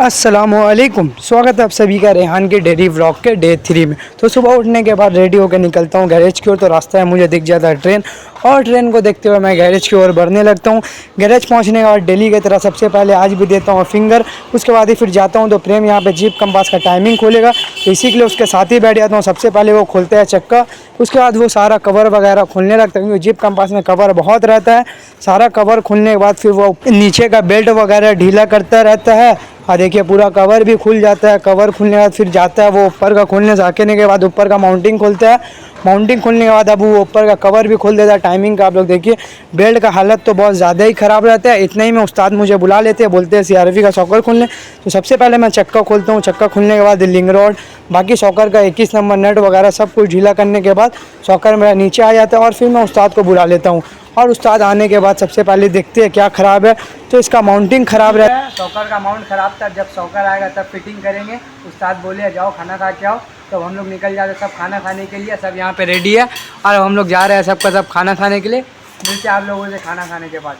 अस्सलामुअलैकुम, स्वागत है आप सभी का रेहान के डेली व्लॉग के डे 3 में। तो सुबह उठने के बाद रेडी होकर निकलता हूँ गैरेज की ओर। तो रास्ता है मुझे दिख जाता है ट्रेन, और ट्रेन को देखते हुए मैं गैरेज की ओर बढ़ने लगता हूँ। गैरेज पहुँचने के बाद डेली की तरह सबसे पहले आज भी देता हूँ फिंगर, उसके बाद ही फिर जाता हूँ। तो प्रेम यहाँ पे जीप कंपास का टाइमिंग खोलेगा, तो इसी के लिए उसके साथ ही बैठ जाता हूँ। सबसे पहले वो खोलते हैं चक्का, उसके बाद वो सारा कवर वगैरह खोलने लगता है, क्योंकि जीप कंपास में कवर बहुत रहता है। सारा कवर खोलने के बाद फिर वो नीचे का बेल्ट वगैरह ढीला करता रहता है। और देखिए पूरा कवर भी खुल जाता है। कवर खुलने के बाद फिर जाता है वो ऊपर का खोलने से, आने के बाद ऊपर का माउंटिंग खोलता है। माउंटिंग खोलने के बाद अब वो ऊपर का कवर भी खोल देता है टाइमिंग का। आप लोग देखिए बेल्ट का हालत तो बहुत ज़्यादा ही ख़राब रहता है। इतने ही में उस्ताद मुझे बुला लेते हैं, बोलते हैं सीआरवी का सॉकर खोलने। तो सबसे पहले मैं चक्का खोलता हूँ। चक्का खुलने के बाद लिंग रॉड, बाकी सॉकर का 21 नंबर नट वगैरह सब कुछ ढीला करने के बाद सॉकर मेरा नीचे आ जाता है, और फिर मैं उस्ताद को बुला लेता हूँ। और उस्ताद आने के बाद सबसे पहले देखते हैं क्या ख़राब है। तो इसका माउंटिंग ख़राब रहता है, सॉकर का माउंट ख़राब था। जब सॉकर आएगा तब फिटिंग करेंगे। उस्ताद बोले जाओ खाना खा के आओ, तो हम लोग निकल जाते सब खाना खाने के लिए। सब यहाँ पे रेडी है और हम लोग जा रहे हैं सबका सब खाना खाने के लिए। मिलते हैं आप लोगों से खाना खाने के बाद।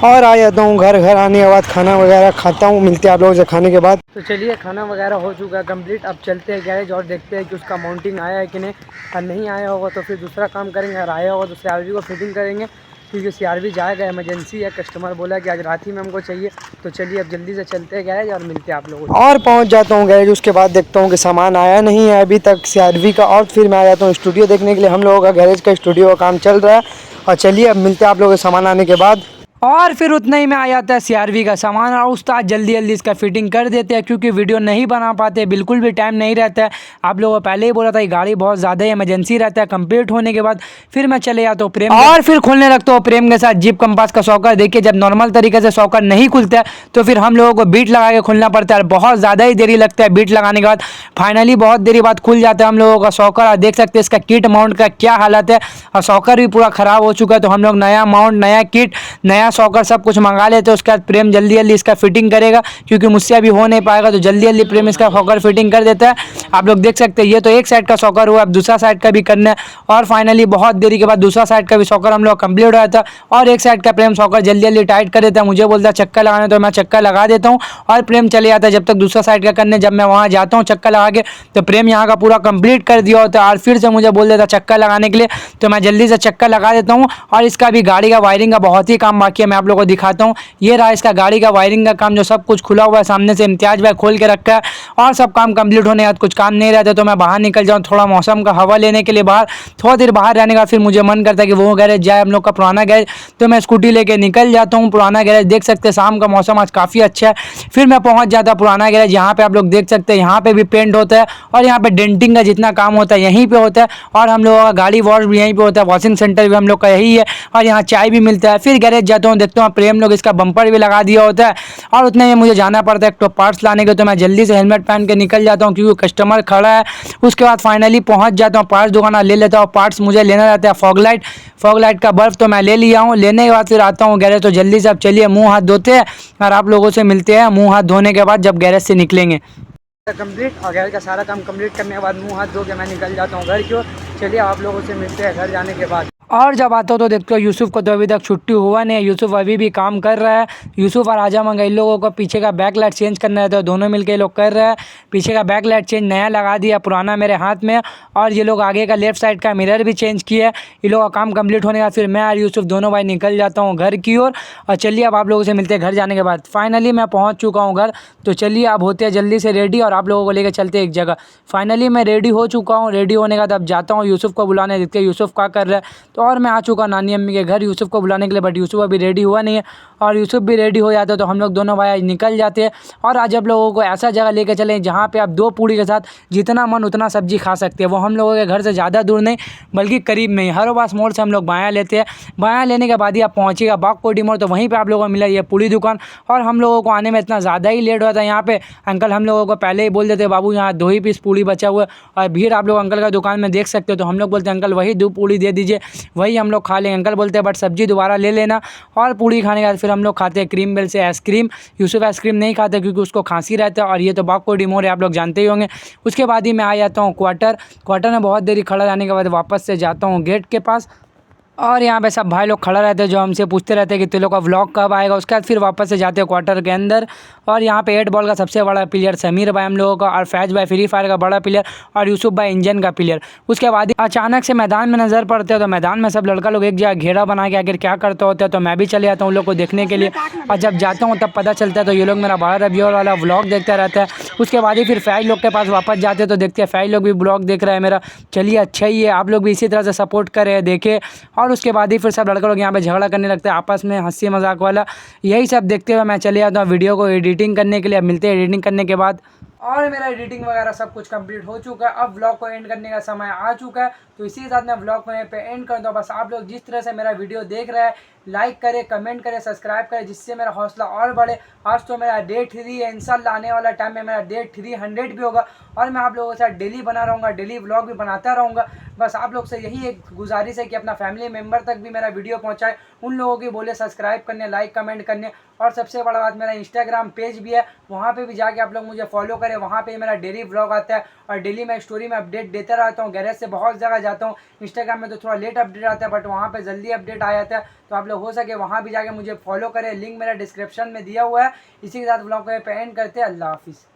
और आ जाता हूँ घर आने के बाद खाना वगैरह खाता हूँ। मिलते हैं आप लोगों से खाने के बाद। तो चलिए खाना वगैरह हो चुका है कंप्लीट। अब चलते हैं गैरेज और देखते हैं कि उसका माउंटिंग आया है कि नहीं। और नहीं आया होगा तो फिर दूसरा काम करेंगे, और आया होगा तो सीआरवी को फिटिंग करेंगे, क्योंकि सीआरवी जाएगा, इमरजेंसी है। कस्टमर बोला कि आज रात ही में हमको चाहिए। तो चलिए अब जल्दी से चलते हैं गैरेज और मिलते हैं आप लोगों से। और पहुंच जाता हूं गैरेज। उसके बाद देखता हूं कि सामान आया नहीं है अभी तक सीआरवी का, और फिर मैं आ जाता हूं स्टूडियो देखने के लिए। हम लोगों का गैरेज का स्टूडियो का काम चल रहा है। और चलिए अब मिलते हैं आप लोगों के सामान आने के बाद। और फिर उतना ही में आ जाता है सीआरवी का सामान, और उस्ताद जल्दी जल्दी इसका फिटिंग कर देते हैं, क्योंकि वीडियो नहीं बना पाते, बिल्कुल भी टाइम नहीं रहता है। आप लोगों को पहले ही बोला था, ये गाड़ी बहुत ज़्यादा ही इमरजेंसी रहता है। कंप्लीट होने के बाद फिर मैं चले जाता हूँ प्रेम, और फिर खोलने लगता हूँ प्रेम के साथ जीप कंपास का सॉकर। देखिए जब नॉर्मल तरीके से सॉकर नहीं खुलता है तो फिर हम लोगों को बीट लगा के खोलना पड़ता है। बहुत ज़्यादा ही देरी लगता है बीट लगाने के बाद। फाइनली बहुत देरी बाद खुल जाता है हम लोगों का सॉकर। और देख सकते हैं इसका किट माउंट का क्या हालत है, और सॉकर भी पूरा ख़राब हो चुका है। तो हम लोग नया माउंट, नया किट, नया सॉकर सब कुछ मंगा लेते हैं। उसके बाद प्रेम जल्दी जल्दी इसका फिटिंग करेगा, क्योंकि मुझसे अभी हो नहीं पाएगा। तो जल्दी जल्दी प्रेम इसका सॉकर फिटिंग कर देता है। आप लोग देख सकते हैं ये तो एक साइड का सॉकर हुआ, अब दूसरा साइड का भी करना है। और फाइनली बहुत देरी के बाद दूसरा साइड का भी सॉकर हम लोग कंप्लीट हो रहा था, और एक साइड का प्रेम सॉकर जल्दी जल्दी टाइट कर देता है। मुझे बोलता है चक्का लगाने, तो मैं चक्का लगा देता हूँ, और प्रेम चले जाता है जब तक दूसरा साइड का करने। जब मैं वहाँ जाता हूँ चक्का लगा के, तो प्रेम यहाँ का पूरा कंप्लीट कर दिया होता है, और फिर से मुझे बोल देता है चक्का लगाने के लिए। तो मैं जल्दी से चक्का लगा देता हूँ। और इसका भी गाड़ी का वायरिंग का बहुत ही काम बाकी है, मैं आप लोगों को दिखाता हूँ। ये रहा इसका गाड़ी का वायरिंग का काम, जो सब कुछ खुला हुआ है। सामने से इम्तियाज भाई खोल के रखा है, और सब काम कंप्लीट होने के बाद कुछ काम नहीं रहता तो मैं बाहर निकल जाऊँ थोड़ा मौसम का हवा लेने के लिए बाहर। थोड़ा देर बाहर रहने का फिर मुझे मन करता है कि वो गैरेज जाए, हम लोग का पुराना गैरेज। तो मैं स्कूटी लेके निकल जाता हूँ पुराना गैरेज। देख सकते हैं शाम का मौसम आज काफ़ी अच्छा है। फिर मैं पहुँच जाता पुराना गैरेज। यहाँ पे आप लोग देख सकते हैं यहाँ पे भी पेंट होता है, और यहाँ पे डेंटिंग का जितना काम होता है यहीं पे होता है। और हम लोगों का गाड़ी वॉश भी यहीं पे होता है, वॉशिंग सेंटर भी हम लोग का यही है, और यहाँ चाय भी मिलता है। फिर गैरेज जाता हूँ, देखता हूँ प्रेम लोग इसका बम्पर भी लगा दिया होता है, और उतने में मुझे जाना पड़ता है एक तो पार्ट्स लाने के। तो मैं जल्दी से हेलमेट पहन के निकल जाता हूँ, क्योंकि कस्टमर खड़ा है। उसके बाद फाइनली पहुँच जाता हूँ पार्ट्स दुकान, ले लेता हूँ पार्ट्स। मुझे लेना रहता है फॉग लाइट का बल्ब, तो मैं ले लिया हूँ। लेने के बाद फिर आता हूँ गैरेज। तो जल्दी से अब चलिए मुँह हाथ धोते हैं, और आप लोगों से मिलते हैं मुँह हाथ धोने के बाद जब गैरेज से निकलेंगे। कंप्लीट, और गैरेज का सारा काम कंप्लीट करने के बाद मुँह हाथ धो के मैं निकल जाता हूँ घर की ओर। चलिए आप लोगों से मिलते हैं घर जाने के बाद। और जब आता हो तो देखते हो यूसुफ को तो अभी तक छुट्टी हुआ नहीं है। यूसुफ अभी भी काम कर रहा है। यूसुफ और आजा मंगा इन लोगों को पीछे का बैक लाइट चेंज करना रहता है, दोनों मिलकर ये लोग कर रहे हैं। पीछे का बैक लाइट चेंज नया लगा दिया, पुराना मेरे हाथ में। और ये लोग आगे का लेफ्ट साइड का मिरर भी चेंज किया है। इन लोगों का काम कंप्लीट होने का फिर मैं और यूसुफ दोनों भाई निकल जाता हूँ घर की ओर। और चलिए अब आप लोगों से मिलते हैं घर जाने के बाद। फाइनली मैं पहुँच चुका हूँ घर। तो चलिए अब होते हैं जल्दी से रेडी, और आप लोगों को लेकर चलते हैं एक जगह। फाइनली मैं रेडी हो चुका हूँ। रेडी होने का तब जाता हूँ यूसुफ को बुलाने, देखते हैं यूसुफ क्या कर रहा है। तो और मैं आ चुका नानी अम्मी के घर यूसुफ को बुलाने के लिए, बट यूसुफ अभी रेडी हुआ नहीं है। और यूसुफ भी रेडी हो जाता है, तो हम लोग दोनों भाई निकल जाते हैं। और आज आप लोगों को ऐसा जगह लेके चलें जहाँ पे आप 2 पूड़ी के साथ जितना मन उतना सब्जी खा सकते हैं। वो हम लोगों के घर से ज़्यादा दूर नहीं, बल्कि करीब में ही हरोबास मोड़ से हम लोग बायाँ लेते हैं। बायाँ लेने के बाद ही आप पहुँचिएगा बागकोटी मोड़, तो वहीं पर आप लोगों को मिला ये पूड़ी दुकान। और हम लोगों को आने में इतना ज़्यादा ही लेट हुआ था। यहाँ पे अंकल हम लोगों को पहले ही बोल देते बाबू यहाँ 2 ही पीस पूड़ी बचा हुआ है, और भीड़ आप लोग अंकल का दुकान में देख सकते हो। तो हम लोग बोलते हैं अंकल वही 2 पूड़ी दे दीजिए, वही हम लोग खा लेंगे। अंकल बोलते हैं बट सब्जी दोबारा ले लेना। और पूड़ी खाने के बाद फिर हम लोग खाते हैं क्रीम बेल से आइसक्रीम। यूसुफ आइसक्रीम नहीं खाता क्योंकि उसको खांसी रहता है, और ये तो बागकोटी मोड़ है, आप लोग जानते ही होंगे। उसके बाद ही मैं आ जाता हूँ क्वार्टर में बहुत देरी खड़ा रहने के बाद वापस से जाता हूँ गेट के पास। और यहाँ पे सब भाई लोग खड़ा रहते हैं जो हमसे पूछते रहते हैं कि तुम लोग का व्लॉग कब आएगा। उसके बाद फिर वापस से जाते हैं क्वार्टर के अंदर। और यहाँ पे 8 बॉल का सबसे बड़ा प्लेयर समीर भाई हम लोगों का, और फैज भाई फ्री फायर का बड़ा प्लेयर, और यूसुफ भाई इंजन का प्लेयर। उसके बाद अचानक से मैदान में नज़र पड़ते हैं, तो मैदान में सब लड़का लोग एक जगह घेरा बना के आखिर क्या करते होते हैं। तो मैं भी चले जाता हूँ उन लोग को देखने के लिए, और जब जाता हूँ तब पता चलता है तो ये लोग मेरा 12 रबियोल वाला व्लॉग देखता रहता है। उसके बाद ही फिर फैज लोग के पास वापस जाते हैं तो देखते हैं फैज लोग भी ब्लॉग देख रहा है मेरा। चलिए अच्छा ही है, आप लोग भी इसी तरह से सपोर्ट करें देखें। और उसके बाद ही फिर सब लड़के लोग यहाँ पे झगड़ा करने लगते हैं आपस में, हंसी मजाक वाला। यही सब देखते हुए मैं चले जाता हूँ वीडियो को एडिटिंग करने के लिए। अब मिलते हैं एडिटिंग करने के बाद। और मेरा एडिटिंग वगैरह सब कुछ कंप्लीट हो चुका है। अब व्लॉग को एंड करने का समय आ चुका है, तो इसी के साथ मैं व्लॉग को यहाँ पे एंड कर दूँ। बस आप लोग जिस तरह से मेरा वीडियो देख रहे हैं, लाइक करें, कमेंट करें, सब्सक्राइब करें, जिससे मेरा हौसला और बढ़े। आज तो मेरा डे 3 है, इंशाल्लाह आने वाला टाइम में मेरा डे 300 भी होगा, और मैं आप लोगों के साथ डेली बना रहूँगा, डेली व्लॉग भी बनाता रहूँगा। बस आप लोग से यही एक गुजारिश है कि अपना फैमिली मेम्बर तक भी मेरा वीडियो पहुँचाए, उन लोगों की बोले सब्सक्राइब करने, लाइक कमेंट करने। और सबसे बड़ा बात, मेरा इंस्टाग्राम पेज भी है, वहाँ पे भी जाके आप लोग मुझे फॉलो करें। वहाँ पे मेरा डेली व्लॉग आता है, और डेली मैं स्टोरी में अपडेट देता रहता हूँ। गैरेज से बहुत जगह जाता हूँ, इंस्टाग्राम में तो थोड़ा लेट अपडेट आता है, बट वहाँ पे जल्दी अपडेट आ जाता है। तो आप लोग हो सके वहाँ भी जाके मुझे फॉलो करें, लिंक मेरा डिस्क्रिप्शन में दिया हुआ है। इसी के साथ व्लॉग को पे एंड करते हैं। अल्लाह हाफिज़।